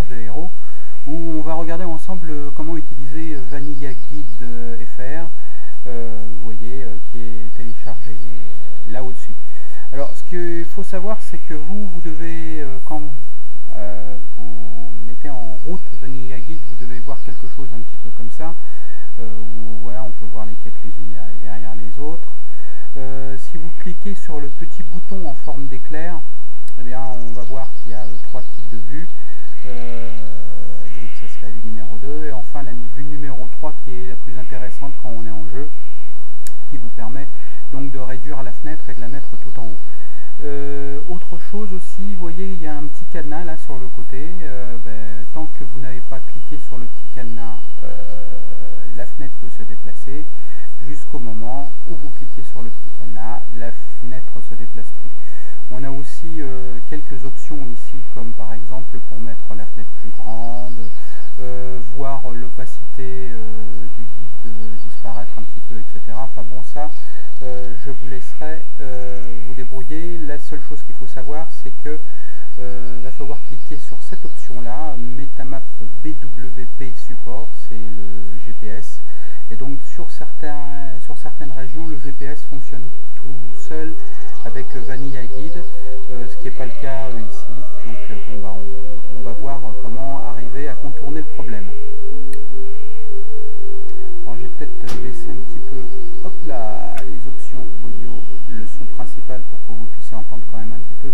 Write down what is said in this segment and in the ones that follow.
Forge des Héros, où on va regarder ensemble comment utiliser Vanilla Guide FR, vous voyez, qui est téléchargé là au-dessus. Alors ce qu'il faut savoir, c'est que vous devez, quand vous mettez en route Vanilla Guide, vous devez voir quelque chose un petit peu comme ça, où voilà, on peut voir les quêtes les unes derrière les autres. Si vous cliquez sur le petit bouton en forme d'éclair, eh bien on va voir qu'il y a trois types de vues. Donc ça c'est la vue numéro 2, et enfin la vue numéro 3 qui est la plus intéressante quand on est en jeu, qui vous permet donc de réduire la fenêtre et de la mettre tout en haut. Autre chose aussi, vous voyez, il y a un petit cadenas là sur le côté. Tant que vous n'avez pas cliqué sur le petit cadenas, la fenêtre peut se déplacer jusqu'au moment où vous cliquez sur le petit cadenas, la fenêtre ne se déplace plus. On a aussi quelques options ici, comme par exemple pour mettre la fenêtre plus grande, voir l'opacité du guide disparaître un petit peu, etc. Enfin bon, ça, je vous laisserai vous débrouiller. La seule chose qu'il faut savoir, c'est que va falloir cliquer sur cette option là, Metamap BWP Support, c'est le GPS, et donc sur certaines régions le GPS fonctionne tout seul avec Vanilla Guide, ce qui n'est pas le cas ici. Donc bon, on va voir comment arriver à contourner le problème. Alors j'ai peut-être baissé un petit peu, hop là, les options audio, le son principal, pour que vous puissiez entendre quand même un petit peu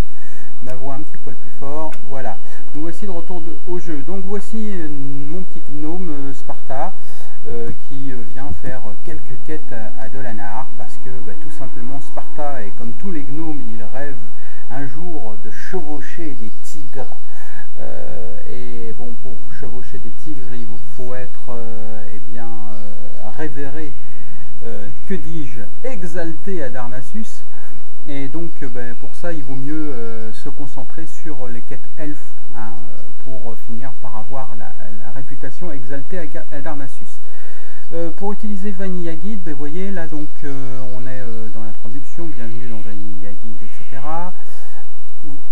ma voix un petit poil plus fort. Voilà, nous voici de retour au jeu. Donc voici mon petit gnome Sparta qui vient faire quelques quêtes à Dolanar, parce que tout simplement Sparta, et comme tous les gnomes, il rêve un jour de chevaucher des tigres. Et bon, pour chevaucher des tigres, il vous faut être révéré, que dis-je, exalté à Darnassus. Et donc pour ça il vaut mieux se concentrer sur les quêtes elfes, hein, pour finir par avoir la réputation exaltée à Darnassus. Pour utiliser Vanilla Guide, vous voyez là, donc on est dans l'introduction, bienvenue dans Vanilla Guide, etc.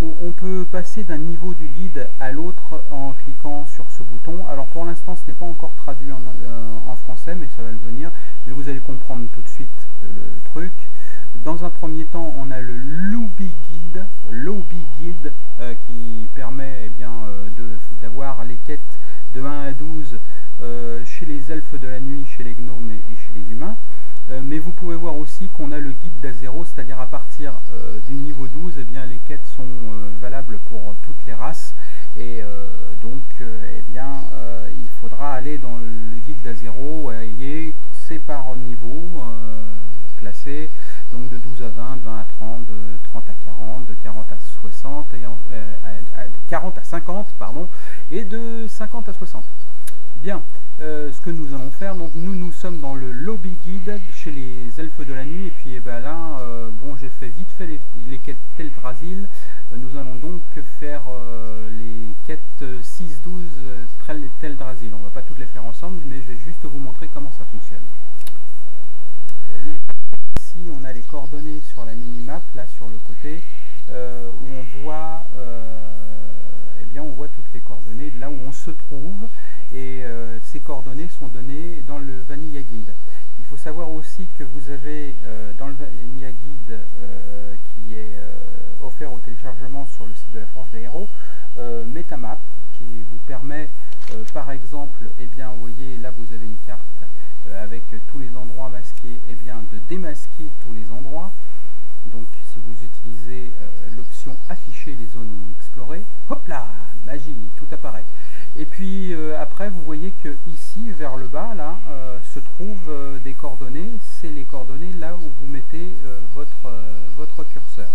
On peut passer d'un niveau du guide à l'autre en cliquant sur ce bouton. Alors pour l'instant ce n'est pas encore traduit en français, mais ça va le venir, mais vous allez comprendre tout de suite le truc. Dans un premier temps, on a le Lobby Guide, qui permet d'avoir les quêtes de 1 à 12 chez les elfes de la nuit, chez les gnomes et chez les humains. Mais vous pouvez voir aussi qu'on a le guide d'A0, c'est-à-dire à partir du niveau 12, eh bien, les quêtes sont valables pour toutes les races. Et donc, il faudra aller dans le guide d'A0, voyez, c'est par niveau classé. Donc de 12 à 20, de 20 à 30, de 30 à 40, de 40 à 60, de 40 à 50, pardon, et de 50 à 60. Bien, ce que nous allons faire, donc nous sommes dans le Lobby Guide chez les elfes de la nuit, et puis là, bon, j'ai fait vite fait les quêtes Teldrassil. Nous allons donc faire les quêtes 6-12 Teldrassil. On ne va pas toutes les faire ensemble, mais je vais juste vous montrer comment ça fonctionne. Vous voyez, ici on a les coordonnées sur la minimap, là sur le côté, où on voit, on voit toutes les coordonnées là où on se trouve, et ces coordonnées sont données dans le Vanilla Guide. Il faut savoir aussi que vous avez dans le Vanilla Guide qui est offert au téléchargement sur le site de la Forge des Héros, Metamap, qui vous permet par exemple, vous voyez là vous avez une carte avec tous les endroits masqués, de démasquer tous les endroits. Donc si vous utilisez l'option afficher les zones non explorées, hop là, magie, tout apparaît. Et puis après vous voyez que ici vers le bas là se trouvent des coordonnées, c'est les coordonnées là où vous mettez votre curseur.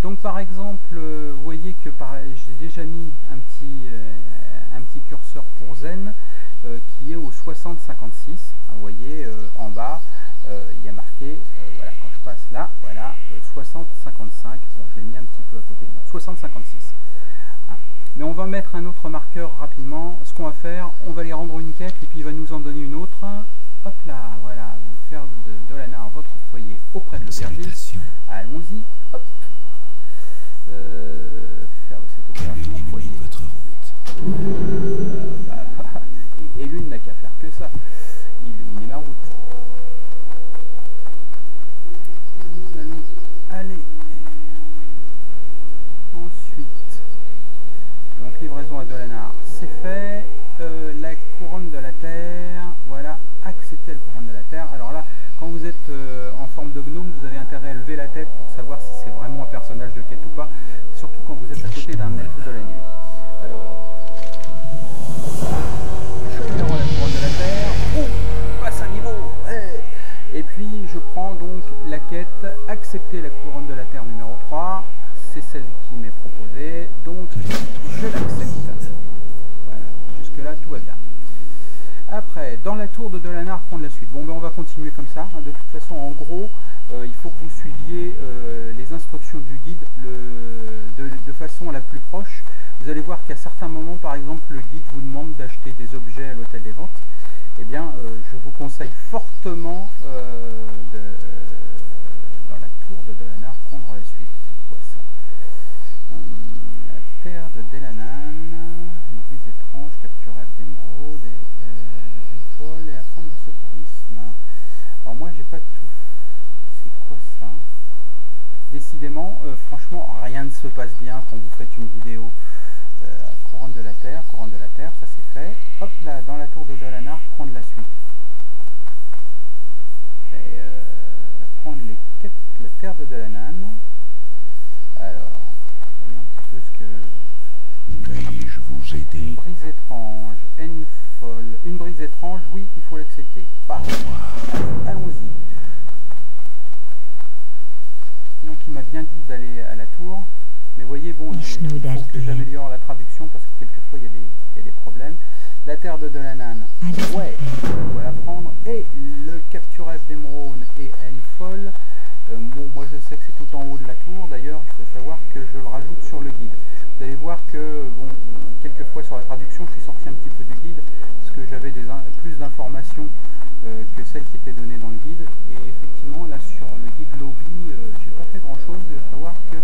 Donc par exemple vous voyez que j'ai déjà mis un petit curseur pour Zen qui est au 60-56. Vous voyez en bas il y a marqué, voilà, quand je passe là, voilà, 60-55, bon je l'ai mis un petit peu à côté, non, 60-56. Hein. Mais on va mettre un autre marqueur rapidement. Ce qu'on va faire, on va les rendre une quête et puis il va nous en donner une autre. Hop là, voilà, faire de Dolanar votre foyer auprès de l'aubergiste. Allons-y, hop. Faire de cette opération mon foyer. Votre route. accepter la couronne de la Terre. Alors là, quand vous êtes en forme de gnome, vous avez intérêt à lever la tête pour savoir si c'est vraiment un personnage de quête ou pas, surtout quand vous êtes à côté d'un elfe de la nuit. Alors, je vais la couronne de la Terre. Oh, passe un niveau. Hey. Et puis je prends donc la quête accepter la couronne de la Terre numéro 3. C'est celle qui m'est proposée, donc je l'accepte. Voilà, jusque là tout va bien. Après, dans la tour de Dolanar, prendre la suite. Bon, ben on va continuer comme ça. De toute façon, en gros, il faut que vous suiviez les instructions du guide de façon la plus proche. Vous allez voir qu'à certains moments, par exemple, le guide vous demande d'acheter des objets à l'hôtel des ventes. Eh bien, je vous conseille fortement dans la tour de Dolanar, prendre la suite. C'est quoi ça? La terre de Delanan, une brise étrange, capturer d'émeraude et folle et apprendre le secourisme. Alors moi j'ai pas tout. C'est quoi ça? Décidément, franchement, rien ne se passe bien quand vous faites une vidéo. Couronne de la Terre, ça c'est fait. Hop là, dans la tour de Dolanar, prendre la suite. Et prendre les quêtes, la terre de Delanan. Alors, voyons un petit peu ce que... Puis-je vous aider? Une brise étrange, haine folle. Une brise étrange, oui, il faut l'accepter. Allons-y. Donc il m'a bien dit d'aller à la tour. Mais voyez, bon, il faut que j'améliore la traduction parce que quelquefois il y a des problèmes. La terre de Dolanan, ouais, on doit la prendre. Et le capturef d'émeraude et haine folle. Bon, moi je sais que c'est tout en haut de la tour. D'ailleurs, il faut savoir que je le rajoute sur le guide. Vous allez voir que, bon, quelquefois sur la traduction, je suis sorti un petit peu du guide parce que j'avais plus d'informations que celles qui étaient données dans le guide. Et effectivement, là sur le guide lobby, j'ai pas fait grand chose. Il va falloir que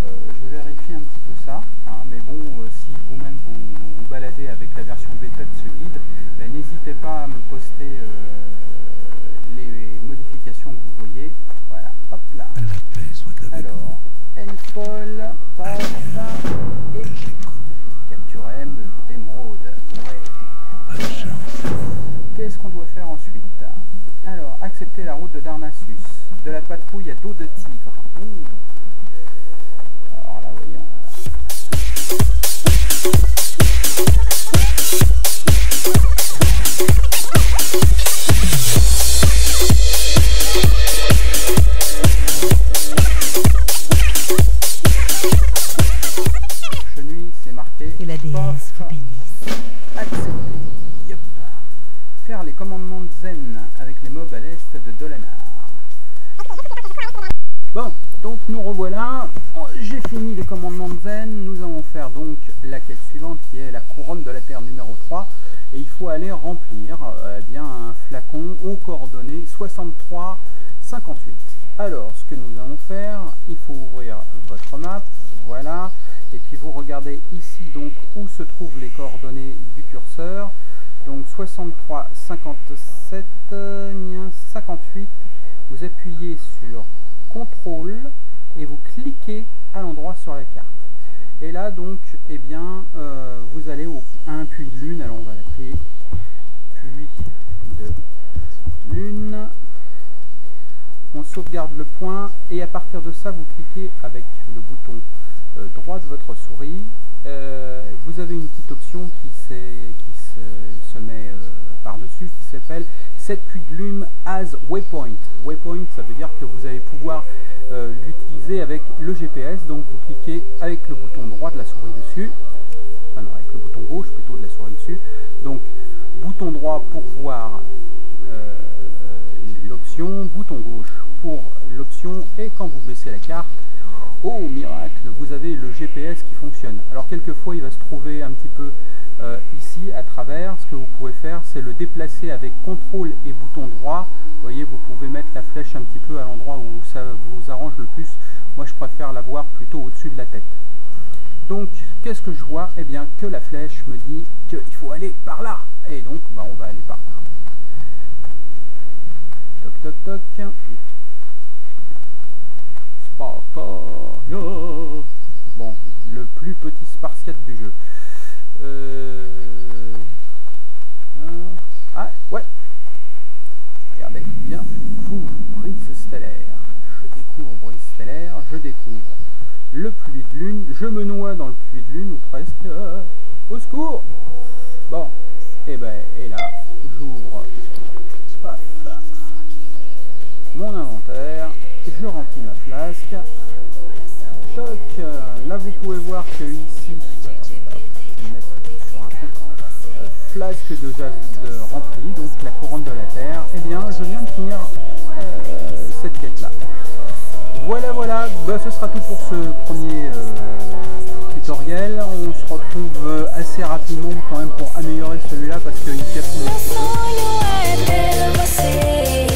je vérifie un petit peu ça. Hein, mais bon, si vous-même vous baladez avec la version bêta de ce guide, ben, n'hésitez pas à me poster les modifications que vous voyez. Voilà, hop là. La paix soit avec vous. Alors, Enfol, paf, et capturem d'émeraude. Ouais. Qu'est-ce qu'on doit faire ensuite? Alors, accepter la route de Darnassus. De la patrouille à dos de tigre. Ouh. Alors là, voyons. Nuit, c'est marqué. Que la déesse vous bénisse. Accepter. Yep. Faire les commandements de Zen avec les mobs à l'est de Dolanar. Bon, donc nous revoilà. J'ai fini les commandements de Zen. Nous allons faire donc la quête suivante qui est la couronne de la Terre numéro 3. Et il faut aller remplir bien un flacon aux coordonnées 63-58. Alors, ce que nous allons faire, il faut ouvrir votre map. Voilà. Et puis vous regardez ici donc où se trouvent les coordonnées du curseur. Donc 63, 57, 58. Vous appuyez sur CTRL et vous cliquez à l'endroit sur la carte. Et là donc, eh bien, vous allez à un puits de lune. Alors on va l'appeler puits de lune. On sauvegarde le point et à partir de ça, vous cliquez avec le bouton droit de votre souris. Vous avez une petite option qui se met par-dessus qui s'appelle Set puits de lune as waypoint. Waypoint, ça veut dire que vous allez pouvoir l'utiliser avec le GPS. Donc vous cliquez avec le bouton droit de la souris dessus. Enfin non, avec le bouton gauche plutôt de la souris dessus. Donc bouton droit pour voir l'option, bouton gauche pour l'option, et quand vous baissez la carte, oh miracle, vous avez le GPS qui fonctionne. Alors quelquefois il va se trouver un petit peu ici à travers. Ce que vous pouvez faire, c'est le déplacer avec CTRL et bouton droit. Vous voyez, vous pouvez mettre la flèche un petit peu à l'endroit où ça vous arrange le plus. Moi je préfère la voir plutôt au-dessus de la tête. Donc qu'est-ce que je vois? Eh bien que la flèche me dit qu'il faut aller par là. Et donc bah, on va aller par là. Toc toc toc. Sparta. Bon, le plus petit spartiate du jeu. Ah ouais. stellaire. Je découvre brise stellaire, je découvre le pluie de lune, je me noie dans le pluie de lune, ou presque. Au secours! Bon, et là, j'ouvre mon inventaire, je remplis ma flasque. Toc, là vous pouvez voir que ici, je vais mettre sur un fond, flasque de rempli, donc la couronne de la Terre. Eh bien, je viens de finir cette quête-là. Voilà, ce sera tout pour ce premier tutoriel. On se retrouve assez rapidement quand même pour améliorer celui-là parce qu'il capte un petit peu.